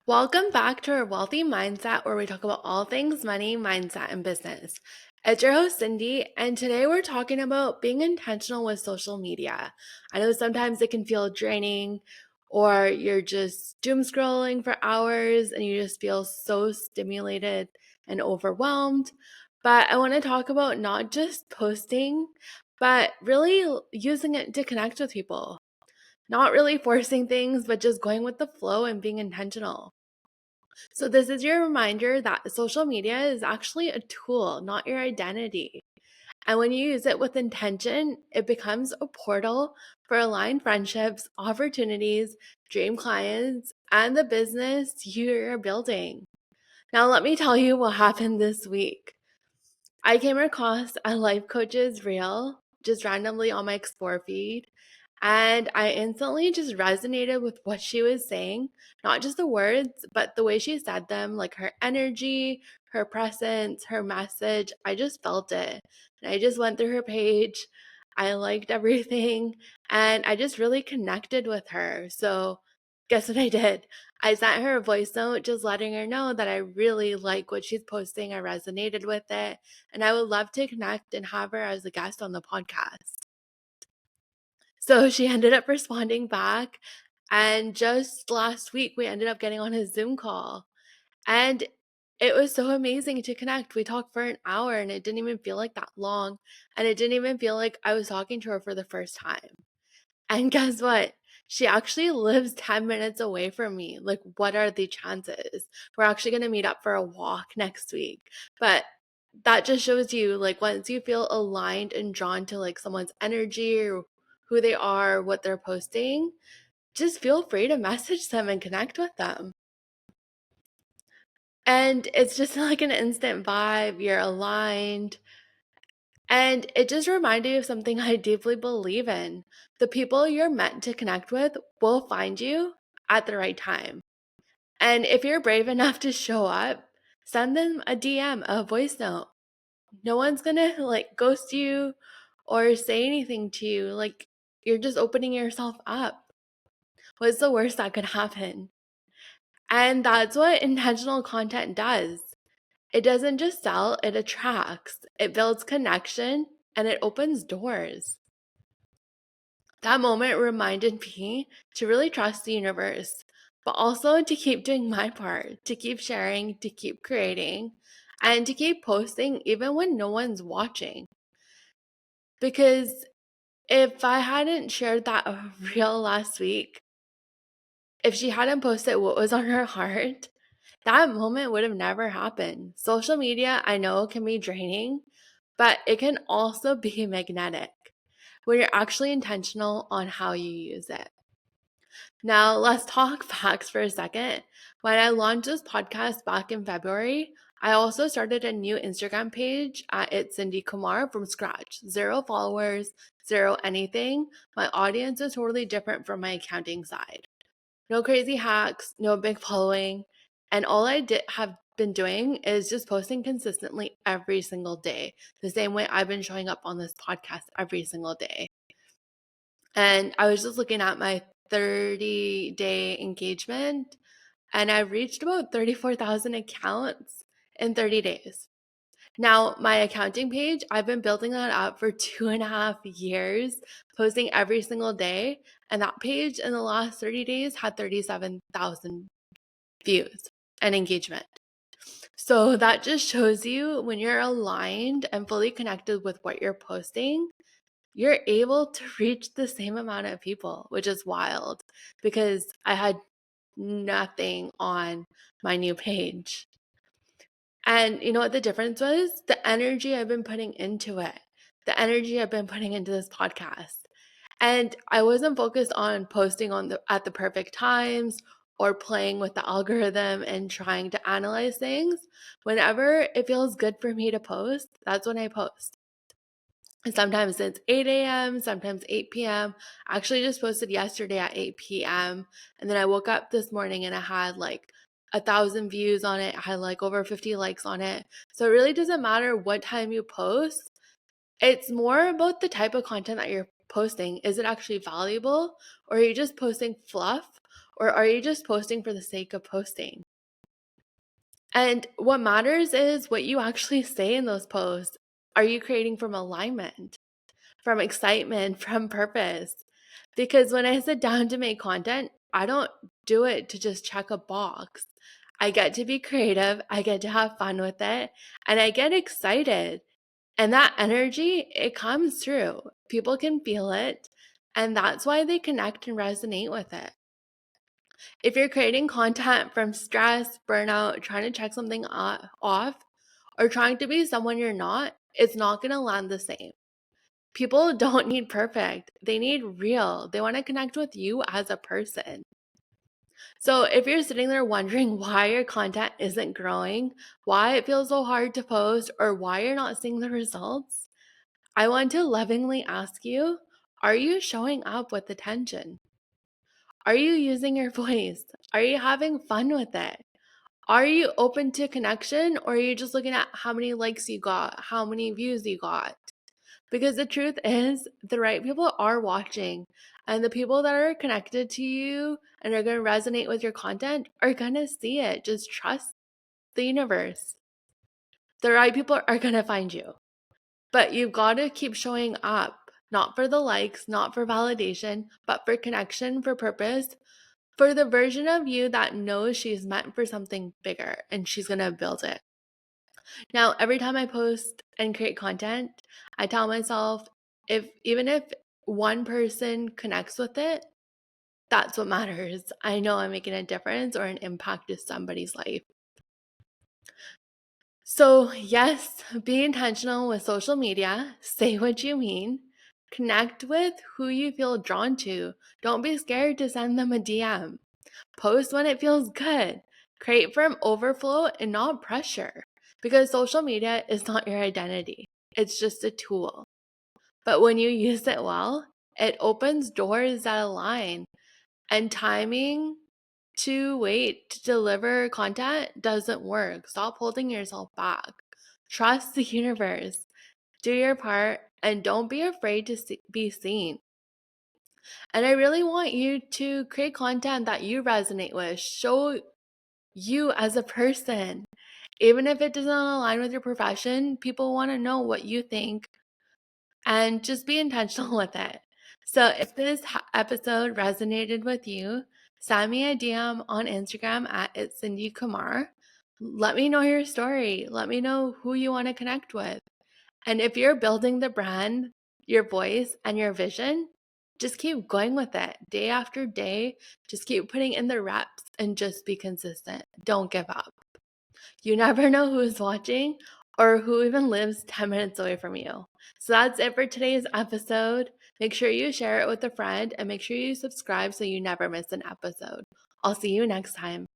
Welcome back to our Wealthy Mindset, where we talk about all things money, mindset, and business. It's your host, Cindy, and today we're talking about being intentional with social media. I know sometimes it can feel draining, or you're just doom scrolling for hours and you just feel so stimulated and overwhelmed. But I want to talk about not just posting, but really using it to connect with people. Not really forcing things, but just going with the flow and being intentional. So, this is your reminder that social media is actually a tool, not your identity. And when you use it with intention, it becomes a portal for aligned friendships, opportunities, dream clients, and the business you're building. Now, let me tell you what happened this week. I came across a life coach's reel just randomly on my explore feed. And I instantly just resonated with what she was saying, not just the words, but the way she said them, like her energy, her presence, her message. I just felt it. And I just went through her page. I liked everything and I just really connected with her. So, guess what I did? I sent her a voice note just letting her know that I really like what she's posting. I resonated with it and I would love to connect and have her as a guest on the podcast. So she ended up responding back. And just last week, we ended up getting on a Zoom call. And it was so amazing to connect. We talked for an hour and it didn't even feel like that long. And it didn't even feel like I was talking to her for the first time. And guess what? She actually lives 10 minutes away from me. Like, what are the chances? We're actually going to meet up for a walk next week. But that just shows you, like, once you feel aligned and drawn to like someone's energy or who they are, what they're posting, just feel free to message them and connect with them. And it's just like an instant vibe. You're aligned. And it just reminded me of something I deeply believe in. The people you're meant to connect with will find you at the right time. And if you're brave enough to show up, send them a DM, a voice note. No one's gonna like ghost you or say anything to you. Like, you're just opening yourself up. What's the worst that could happen? And that's what intentional content does. It doesn't just sell, it attracts, it builds connection, and it opens doors. That moment reminded me to really trust the universe, but also to keep doing my part, to keep sharing, to keep creating, and to keep posting even when no one's watching. Because if I hadn't shared that reel last week, if she hadn't posted what was on her heart, that moment would have never happened. Social media, I know, can be draining, but it can also be magnetic when you're actually intentional on how you use it. Now, let's talk facts for a second. When I launched this podcast back in February, I also started a new Instagram page at It's Cindy Kumar from scratch. Zero followers, zero anything. My audience is totally different from my accounting side. No crazy hacks, no big following. And all I have been doing is just posting consistently every single day, the same way I've been showing up on this podcast every single day. And I was just looking at my 30-day engagement, and I reached about 34,000 accounts in 30 days. Now, my accounting page, I've been building that up for 2.5 years, posting every single day. And that page in the last 30 days had 37,000 views and engagement. So that just shows you when you're aligned and fully connected with what you're posting, you're able to reach the same amount of people, which is wild because I had nothing on my new page. And you know what the difference was? The energy I've been putting into it, the energy I've been putting into this podcast. And I wasn't focused on posting at the perfect times or playing with the algorithm and trying to analyze things. Whenever it feels good for me to post, that's when I post. And sometimes it's 8 a.m., sometimes 8 p.m. I actually just posted yesterday at 8 p.m. And then I woke up this morning and I had like 1,000 views on it. I had like over 50 likes on it. So it really doesn't matter what time you post. It's more about the type of content that you're posting. Is it actually valuable or are you just posting fluff? Or are you just posting for the sake of posting? And what matters is what you actually say in those posts. Are you creating from alignment, from excitement, from purpose? Because when I sit down to make content, I don't do it to just check a box. I get to be creative, I get to have fun with it, and I get excited. And that energy, it comes through. People can feel it, and that's why they connect and resonate with it. If you're creating content from stress, burnout, trying to check something off, or trying to be someone you're not, it's not going to land the same. People don't need perfect. They need real. They want to connect with you as a person. So if you're sitting there wondering why your content isn't growing, why it feels so hard to post, or why you're not seeing the results, I want to lovingly ask you, are you showing up with attention? Are you using your voice? Are you having fun with it? Are you open to connection, or are you just looking at how many likes you got, how many views you got? Because the truth is, the right people are watching, and the people that are connected to you and are going to resonate with your content are going to see it. Just trust the universe. The right people are going to find you. But you've got to keep showing up, not for the likes, not for validation, but for connection, for purpose, for the version of you that knows she's meant for something bigger and she's going to build it. Now, every time I post and create content, I tell myself, even if one person connects with it, that's what matters. I know I'm making a difference or an impact to somebody's life. So, yes, be intentional with social media, say what you mean, connect with who you feel drawn to. Don't be scared to send them a DM. Post when it feels good. Create from overflow and not pressure, because social media is not your identity. It's just a tool. But when you use it well, it opens doors that align, and timing to wait to deliver content doesn't work. Stop holding yourself back. Trust the universe. Do your part and don't be afraid to be seen. And I really want you to create content that you resonate with. Show you as a person. Even if it doesn't align with your profession, people want to know what you think, and just be intentional with it. So if this episode resonated with you, send me a DM on Instagram at It's Cindy Kumar. Let me know your story. Let me know who you want to connect with. And if you're building the brand, your voice, and your vision, just keep going with it day after day. Just keep putting in the reps and just be consistent. Don't give up. You never know who's watching or who even lives 10 minutes away from you. So that's it for today's episode. Make sure you share it with a friend and make sure you subscribe so you never miss an episode. I'll see you next time.